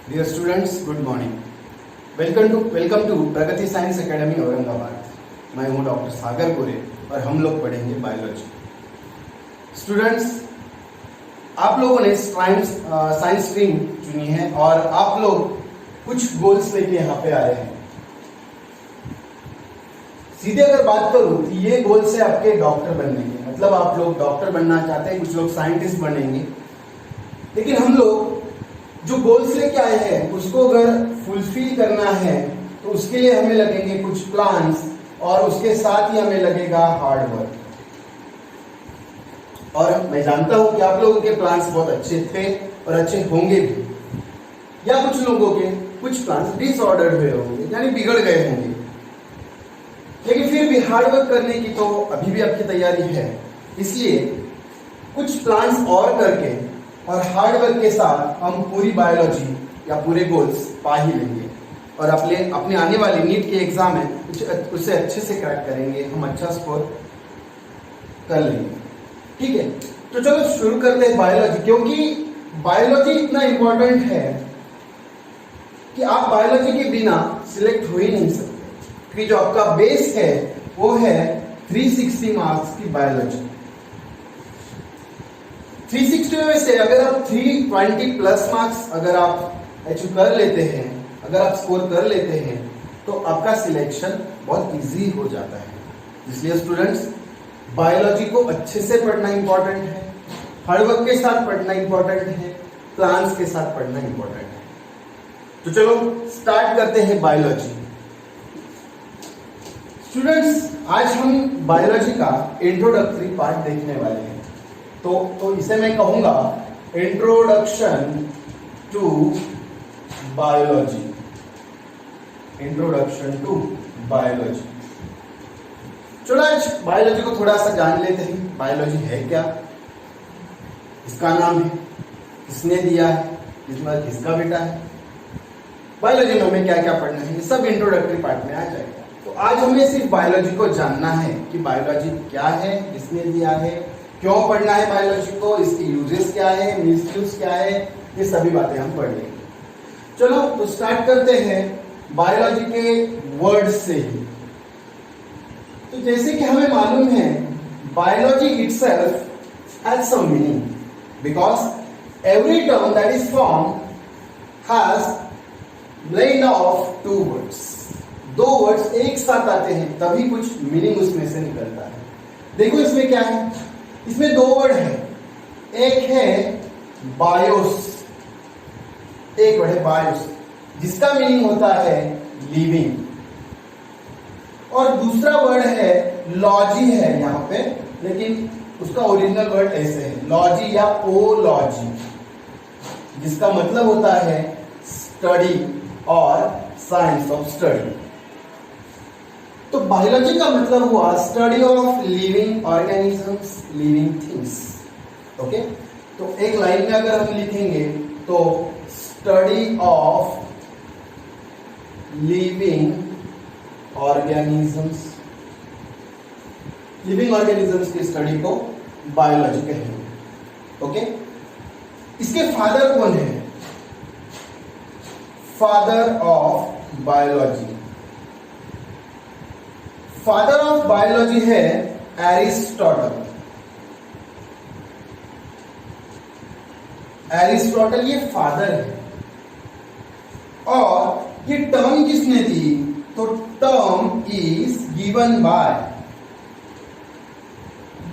Dear students, good morning. Welcome to Pragati science academy Aurangabad. मैं हूं doctor सागर गोरे और हम लोग पढ़ेंगे बायोलॉजी। स्टूडेंट्स, आप लोगों ने साइंस स्ट्रीम चुनी है और आप लोग कुछ गोल्स लेके यहाँ पे आए हैं। सीधे अगर बात करूं तो ये गोल्स है आपके डॉक्टर बनने के, मतलब आप लोग डॉक्टर बनना चाहते हैं, कुछ लोग साइंटिस्ट बनेंगे। लेकिन हम लोग जो गोल्स लेके आए हैं उसको अगर फुलफिल करना है तो उसके लिए हमें लगेंगे कुछ प्लान्स और उसके साथ ही हमें लगेगा हार्ड वर्क। और मैं जानता हूं कि आप लोगों के प्लान्स बहुत अच्छे थे और अच्छे होंगे भी, या कुछ लोगों के कुछ प्लान्स डिसऑर्डर हुए होंगे, यानी बिगड़ गए होंगे। लेकिन फिर भी हार्ड वर्क करने की तो अभी भी आपकी तैयारी है, इसलिए कुछ प्लान्स और करके और हार्ड वर्क के साथ हम पूरी बायोलॉजी या पूरे गोल्स पा ही लेंगे और अपने आने वाली नीट के एग्जाम में उसे अच्छे से क्रैक करेंगे, हम अच्छा स्कोर कर लेंगे। ठीक है, तो चलो शुरू करते हैं बायोलॉजी, क्योंकि बायोलॉजी इतना इंपॉर्टेंट है कि आप बायोलॉजी के बिना सिलेक्ट हो ही नहीं सकते, क्योंकि जो आपका बेस है वो है 360 मार्क्स की बायोलॉजी। 360 में से अगर आप 320 प्लस मार्क्स अगर आप अचीव कर लेते हैं, अगर आप स्कोर कर लेते हैं, तो आपका सिलेक्शन बहुत इजी हो जाता है। इसलिए स्टूडेंट्स, बायोलॉजी को अच्छे से पढ़ना इंपॉर्टेंट है, हार्डवर्क के साथ पढ़ना इंपॉर्टेंट है, प्लान्स के साथ पढ़ना इंपॉर्टेंट है। तो चलो स्टार्ट करते हैं बायोलॉजी। स्टूडेंट्स, आज हम बायोलॉजी का इंट्रोडक्टरी पार्ट देखने वाले हैं। तो इसे मैं कहूंगा introduction to biology. Introduction to biology. चलो आज बायोलॉजी को थोड़ा सा जान लेते हैं। बायोलॉजी है क्या, इसका नाम है, किसने दिया है, इसमें किसका बेटा है, बायोलॉजी में हमें क्या क्या पढ़ना है, ये सब इंट्रोडक्टरी पार्ट में आ जाएगा। तो आज हमें सिर्फ बायोलॉजी को जानना है कि बायोलॉजी क्या है, किसने दिया है, क्यों पढ़ना है बायोलॉजी को, इसकी यूजेस क्या है, मिसयूज क्या है, ये सभी बातें हम पढ़ लेंगे। चलो तो स्टार्ट करते हैं बायोलॉजी के वर्ड से ही। तो जैसे कि हमें मालूम है, biology itself has some meaning, because every term that is formed has blend of two words. दो वर्ड्स एक साथ आते हैं तभी कुछ मीनिंग उसमें से निकलता है। देखो इसमें क्या है, इसमें दो वर्ड है, एक है बायोस, एक वर्ड है बायोस जिसका मीनिंग होता है लिविंग, और दूसरा वर्ड है लॉजी है यहाँ पे, लेकिन उसका ओरिजिनल वर्ड ऐसे है लॉजी या ओलॉजी, जिसका मतलब होता है स्टडी और साइंस ऑफ स्टडी। तो बायोलॉजी का मतलब हुआ study of living organisms, living things. Okay, तो एक लाइन में अगर हम लिखेंगे तो study of living organisms, living organisms की स्टडी को बायोलॉजी कहेंगे। ओके, इसके फादर कौन है? Father of biology, father of biology है एरिस्टोटल। एरिस्टोटल ये फादर है। और ये टर्म किसने दी? तो टर्म इज गिवन बाय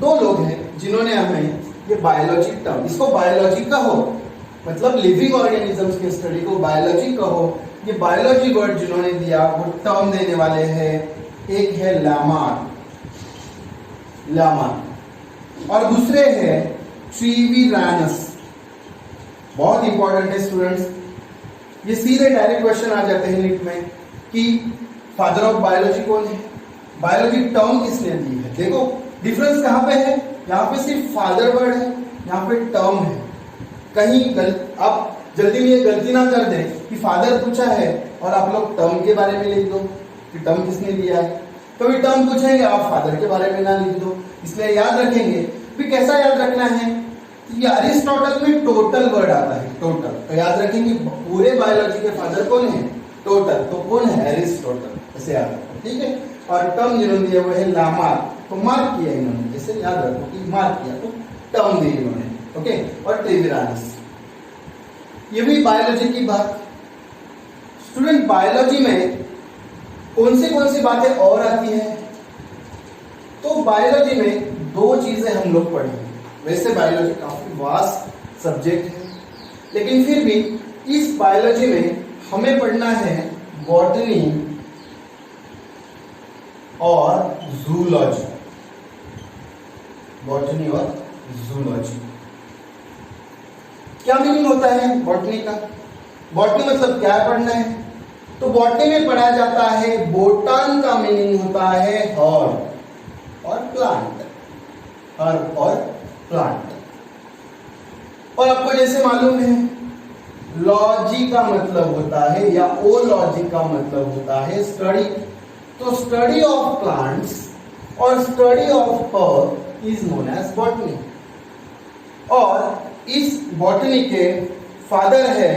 दो लोग हैं जिन्होंने हमें ये बायोलॉजी टर्म, इसको बायोलॉजी कहो, मतलब लिविंग ऑर्गेनिजम्स की स्टडी को बायोलॉजी कहो। ये बायोलॉजी वर्ड जिन्होंने दिया वो टर्म देने वाले हैं, एक है लामार्क और दूसरे है ट्रीविरानस। बहुत इंपॉर्टेंट है स्टूडेंट्स, ये सीधे डायरेक्ट क्वेश्चन आ जाते हैं नीट में कि फादर ऑफ बायोलॉजी कौन है, बायोलॉजी टर्म किसने दी है। देखो डिफरेंस कहां पे है, यहाँ पे सिर्फ फादर वर्ड है, यहाँ पे टर्म है। कहीं आप जल्दी में ये गलती ना कर दें कि फादर पूछा है और आप लोग टर्म के बारे में लिख दो कि टर्म किसने दिया है। कभी टर्म पूछेंगे आप फादर के बारे में ना लिख दो। इसलिए याद रखेंगे, फिर कैसा याद रखना है, ये अरिस्टोटल में टोटल वर्ड आता है, टोटल। तो याद रखेंगे पूरे बायोलॉजी के फादर कौन है? टोटल। तो कौन है? एरिस्टोटल, ऐसे याद रखो, ठीक है। और टर्म जिन्होंने दिया वो है लामार्क, तो मार्क किया इन्होंने, जैसे याद रखो कि मार्क किया, तो टर्म दी इन्होंने, ओके। और ट्रिविरालिस, ये भी बायोलॉजी की बात। स्टूडेंट बायोलॉजी में कौन सी बातें और आती है? तो बायोलॉजी में दो चीजें हम लोग पढ़ेंगे। वैसे बायोलॉजी काफी वास्ट सब्जेक्ट है, लेकिन फिर भी इस बायोलॉजी में हमें पढ़ना है बॉटनी और जूलॉजी। बॉटनी और जूलॉजी क्या मीनिंग होता है बॉटनी का? बॉटनी मतलब क्या पढ़ना है? तो बॉटनी में पढ़ा जाता है, बोटन का मीनिंग होता है हर्ब और प्लांट, हर्ब और प्लांट। और आपको जैसे मालूम है लॉजी का मतलब होता है या ओलॉजी का मतलब होता है स्टडी। तो स्टडी ऑफ प्लांट्स और study of herb is known as botany. और इस बॉटनी के फादर है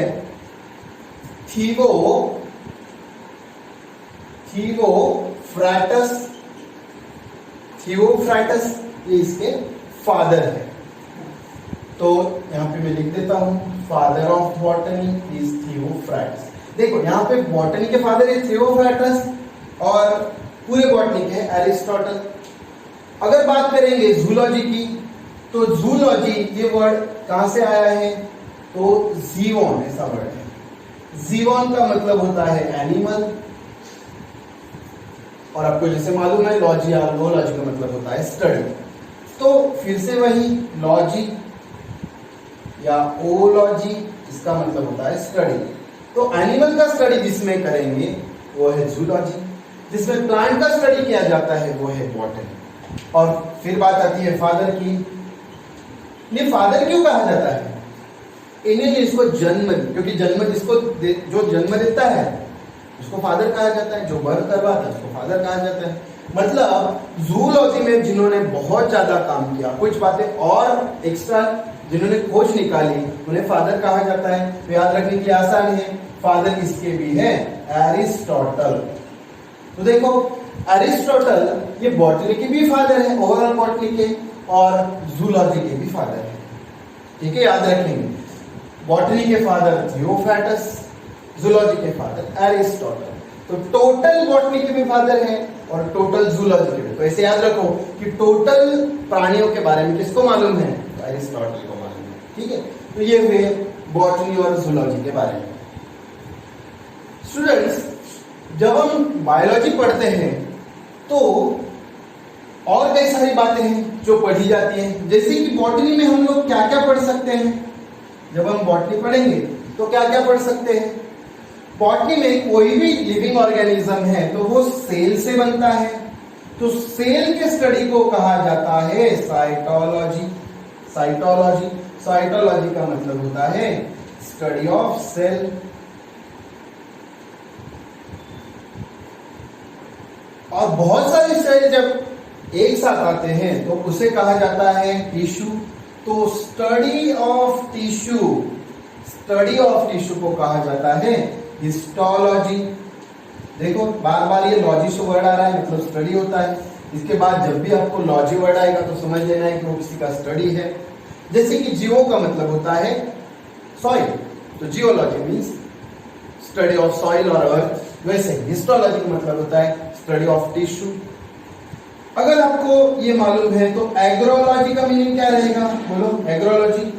थियोफ्रैटस। थियोफ्रैटस ये इसके फादर है। तो यहां पे मैं लिख देता हूं, फादर ऑफ बॉटनी इज थियोफ्रैटस। देखो यहां पे बॉटनी के फादर है थियोफ्रैटस और पूरे बॉटनी के एरिस्टोटल। अगर बात करेंगे जूलॉजी की, तो जूलॉजी ये वर्ड कहां से आया है? तो जीवोन ऐसा वर्ड है। जीवोन का मतलब होता है एनिमल, और आपको जैसे मालूम है लॉजी या लोलॉजी का मतलब होता है स्टडी। तो फिर से वही लॉजी या ओलॉजी, इसका मतलब होता है स्टडी। तो एनिमल का स्टडी जिसमें करेंगे वो है जूलॉजी, जिसमें प्लांट का स्टडी किया जाता है वो है बॉटनी। और फिर बात आती है फादर की। ये फादर क्यों कहा जाता है? इन्हें इसको जन्म, क्योंकि जन्म जिसको जो जन्म देता है उसको फादर कहा जाता है, जो बर्थ करवाता है उसको फादर कहा जाता है। मतलब जूलॉजी में जिन्होंने बहुत ज्यादा काम किया, कुछ बातें और एक्स्ट्रा जिन्होंने खोज निकाली, उन्हें फादर कहा जाता है। तो याद रखने के लिए आसान है, फादर इसके भी है एरिस्टोटल। तो देखो एरिस्टोटल ये बॉटनी के भी फादर है, ओवरऑल बॉटनी के, और जूलॉजी के भी फादर है, ठीक है। याद रखेंगे बॉटनी के फादर थियोफ्रैटस, जूलॉजी के फादर एरिस्टोटल। तो टोटल बॉटनी के भी फादर है और टोटल जूलॉजी के भी। तो ऐसे याद रखो कि टोटल प्राणियों के बारे में किसको मालूम है? तो एरिस्टोटल को मालूम है, ठीक है। तो ये हुए बॉटनी और जूलॉजी के बारे में। स्टूडेंट्स जब हम बायोलॉजी पढ़ते हैं तो और कई सारी बातें हैं जो पढ़ी जाती हैं, जैसे कि बॉटनी में हम लोग क्या क्या पढ़ सकते हैं। जब हम बॉटनी पढ़ेंगे तो क्या क्या पढ़ सकते हैं? बॉटनी में कोई भी लिविंग ऑर्गेनिज्म है तो वो सेल से बनता है, तो सेल के स्टडी को कहा जाता है साइटोलॉजी। साइटोलॉजी, साइटोलॉजी का मतलब होता है स्टडी ऑफ सेल। और बहुत सारे सेल जब एक साथ आते हैं तो उसे कहा जाता है टिश्यू। तो study of tissue, study of tissue को कहा जाता है हिस्टोलॉजी। देखो बार बार ये लॉजी से वर्ड आ रहा है, मतलब स्टडी होता है। इसके बाद जब भी आपको लॉजी वर्ड आएगा तो समझ लेना है कि वो किसी का स्टडी है। जैसे कि जियो का मतलब होता है सॉइल, तो geology means study of soil और अर्थ। वैसे हिस्टोलॉजी का मतलब होता है स्टडी ऑफ टिश्यू। अगर आपको ये मालूम है तो एग्रोलॉजी का मीनिंग क्या रहेगा? बोलो एग्रोलॉजी।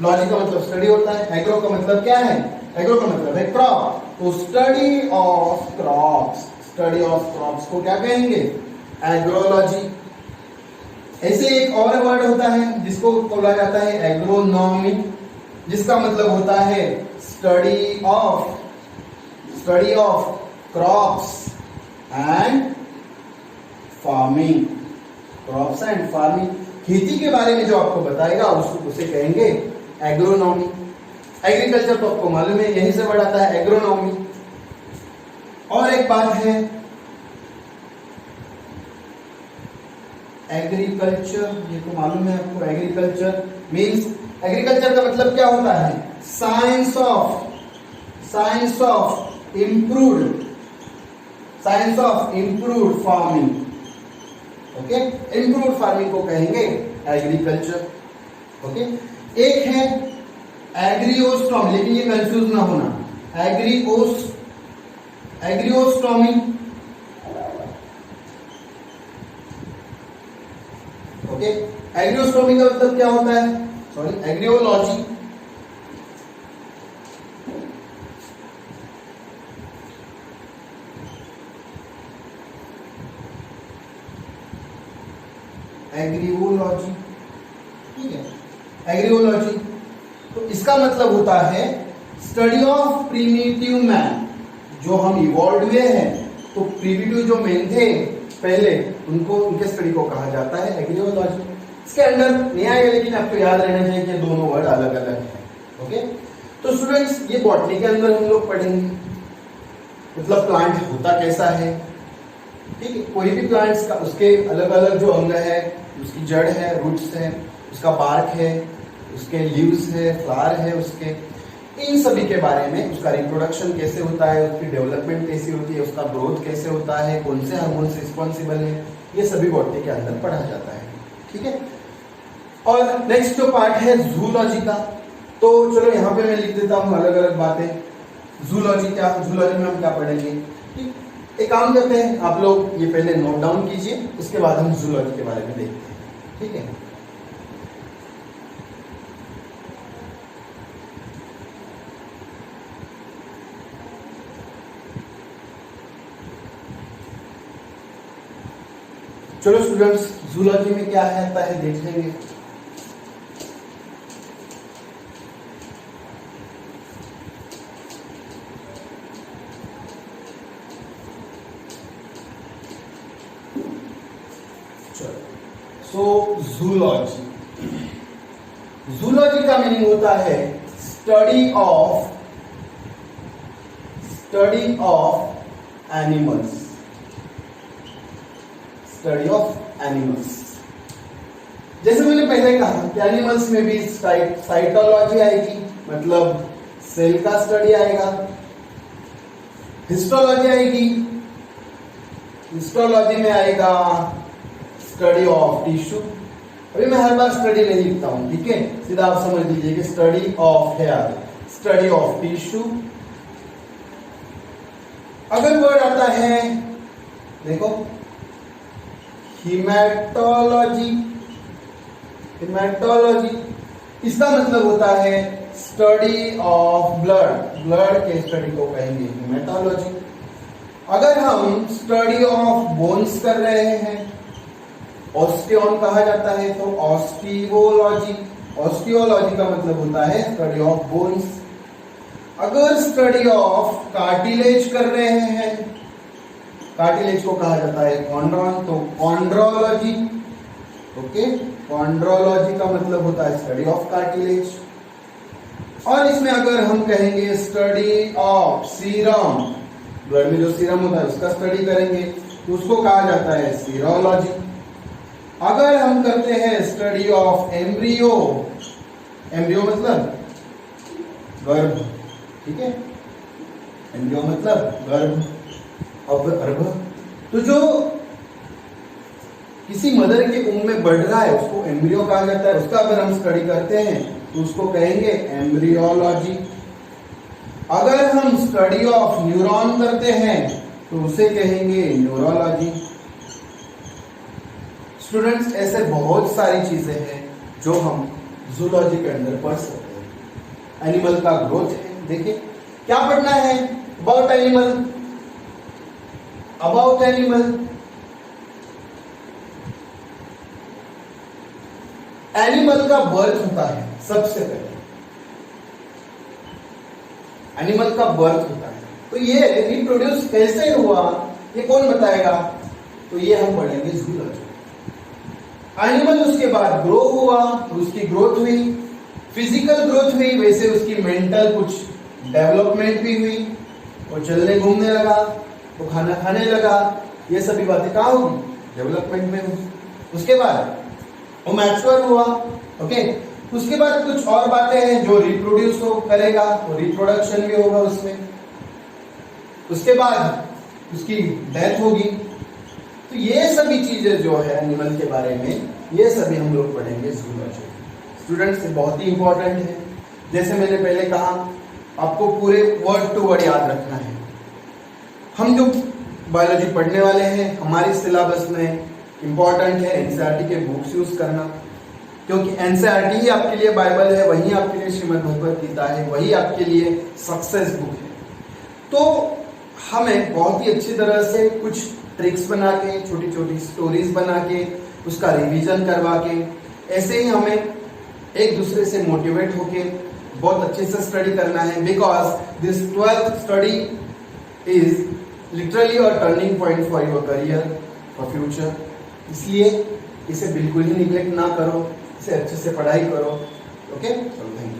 लॉजी का मतलब स्टडी होता है, एग्रो का मतलब क्या है? एग्रो का मतलब है क्रॉप। तो study of crops, study of crops को क्या कहेंगे? एग्रोलॉजी। ऐसे एक और वर्ड होता है जिसको बोला जाता है एग्रोनॉमी, जिसका मतलब होता है study of crops and farming. Crops and farming, खेती के बारे में जो आपको बताएगा उसको उसे कहेंगे एग्रोनॉमी। एग्रीकल्चर तो आपको मालूम है यहीं से वर्ड आता है एग्रोनॉमी। और एक बात है एग्रीकल्चर, ये तो मालूम है आपको। एग्रीकल्चर मीन्स एग्रीकल्चर का मतलब क्या होता है? Science of improved farming. Okay, improved farming को कहेंगे एग्रीकल्चर। ओके, एक है एग्रियोस्टॉमी, लेकिन ये कंफ्यूज ना होना, एग्रियोस्टॉमी। ओके, एग्रियोस्टॉमी का मतलब क्या होता है? सॉरी, एग्रियोलॉजी। एग्रियोलॉजी, ठीक है, एग्रियोलॉजी। तो इसका मतलब होता है स्टडी ऑफ प्रिमिटिव मैन। जो हम इवॉल्व हुए हैं, तो प्रिमिटिव जो मैन थे पहले, उनके स्टडी को कहा जाता है एग्रियोलॉजी। इसके अंदर नहीं आएगा, लेकिन आपको याद रहना चाहिए कि दोनों वर्ड अलग अलग हैं। ओके, तो स्टूडेंट्स, ये बॉटनी के अंदर हम लोग पढ़ेंगे, मतलब प्लांट होता कैसा है। ठीक है, कोई भी प्लांट्स का उसके अलग अलग जो अंग है, उसकी जड़ है, रूट्स है, उसका बार्क है, उसके लीव्स है, फ्लावर है उसके, इन सभी के बारे में, उसका रिप्रोडक्शन कैसे होता है, उसकी डेवलपमेंट कैसी होती है, उसका ग्रोथ कैसे होता है, कौन से हार्मोन से रिस्पॉन्सिबल है, ये सभी बॉटनी के अंदर पढ़ा जाता है। ठीक है, और नेक्स्ट जो पार्ट है जूलॉजी का, तो चलो यहाँ पे मैं लिख देता हूँ अलग अलग बातें। जूलॉजी में हम क्या पढ़ेंगे? ठीक, एक काम करते हैं, आप लोग ये पहले नोट डाउन कीजिए, उसके बाद हम जूलॉजी के बारे में देखते हैं। ठीक है, चलो स्टूडेंट्स, जूलॉजी में क्या आता है देख लेंगे। जूलॉजी का मीनिंग होता है स्टडी ऑफ एनिमल्स। जैसे मैंने पहले कहा कि एनिमल्स में भी साइटोलॉजी आएगी, मतलब सेल का स्टडी आएगा, हिस्टोलॉजी आएगी, हिस्टोलॉजी में आएगा स्टडी ऑफ टिश्यू। अभी मैं हर बार स्टडी नहीं लिखता हूं, ठीक है, सीधा आप समझ लीजिए कि स्टडी ऑफ है, स्टडी ऑफ टिश्यू। अगर वर्ड आता है, देखो, हिमेटोलॉजी, इसका मतलब होता है स्टडी ऑफ ब्लड के स्टडी को कहेंगे हिमेटोलॉजी। अगर हम स्टडी ऑफ बोन्स कर रहे हैं, ऑस्टियोन कहा जाता है, तो ऑस्टियोलॉजी का मतलब होता है स्टडी ऑफ बोन्स। अगर स्टडी ऑफ कार्टिलेज कर रहे हैं, कार्टिलेज को कहा जाता है कॉन्ड्रॉन, तो कॉन्ड्रोलॉजी। ओके, कॉन्ड्रोलॉजी का मतलब होता है स्टडी ऑफ कार्टिलेज। और इसमें अगर हम कहेंगे स्टडी ऑफ सीरम, ब्लड में जो सीरम होता है उसका स्टडी करेंगे, तो उसको कहा जाता है सीरोलॉजी। अगर हम करते हैं स्टडी ऑफ एम्ब्रियो, एम्ब्रियो मतलब गर्भ, ठीक है, एम्ब्रियो मतलब गर्भ, अर्भ, तो जो किसी मदर के ऊन में बढ़ रहा है उसको एम्ब्रियो कहा जाता है। उसका अगर हम स्टडी करते हैं तो उसको कहेंगे एम्ब्रियोलॉजी। अगर हम स्टडी ऑफ न्यूरॉन करते हैं तो उसे कहेंगे न्यूरोलॉजी। स्टूडेंट्स, ऐसे बहुत सारी चीजें हैं जो हम जूलॉजी के अंदर पढ़ सकते हैं। एनिमल का ग्रोथ है, देखिए क्या पढ़ना है, अबाउट एनिमल। एनिमल का बर्थ होता है, सबसे पहले एनिमल का बर्थ होता है, तो ये रिप्रोड्यूस कैसे हुआ ये कौन बताएगा? तो ये हम पढ़ेंगे जूलॉजी। एनिमल उसके बाद ग्रो हुआ, उसकी ग्रोथ हुई, फिजिकल ग्रोथ हुई, वैसे उसकी मेंटल कुछ डेवलपमेंट भी हुई, वो चलने घूमने लगा, वो खाना खाने लगा, ये सभी बातें कहाँ होगी? डेवलपमेंट में होगी। उसके बाद वो मैच्योर हुआ, ओके, उसके बाद कुछ और बातें हैं जो रिप्रोड्यूस करेगा, तो रिप्रोडक्शन भी होगा उसमें। उसके बाद उसकी डेथ होगी। तो ये सभी चीजें जो है एनिमल के बारे में, ये सभी हम लोग पढ़ेंगे जूलॉजी। स्टूडेंट्स बहुत ही इंपॉर्टेंट है। जैसे मैंने पहले कहा, आपको पूरे वर्ड टू वर्ड याद रखना है। हम जो बायोलॉजी पढ़ने वाले हैं, हमारी सिलेबस में इंपॉर्टेंट है एनसीईआरटी के बुक्स यूज करना, क्योंकि एनसीईआरटी ही आपके लिए बाइबल है, वही आपके लिए श्रीमद् भगवद गीता है, वही आपके लिए सक्सेस बुक है। तो हमें बहुत ही अच्छी तरह से कुछ ट्रिक्स बना के, छोटी छोटी स्टोरीज बना के, उसका रिवीजन करवा के, ऐसे ही हमें एक दूसरे से मोटिवेट होके बहुत अच्छे से स्टडी करना है। Because this 12th study is literally our turning point for your career, for future. इसलिए इसे बिल्कुल ही निग्लेक्ट ना करो, इसे अच्छे से पढ़ाई करो। Okay, thank you.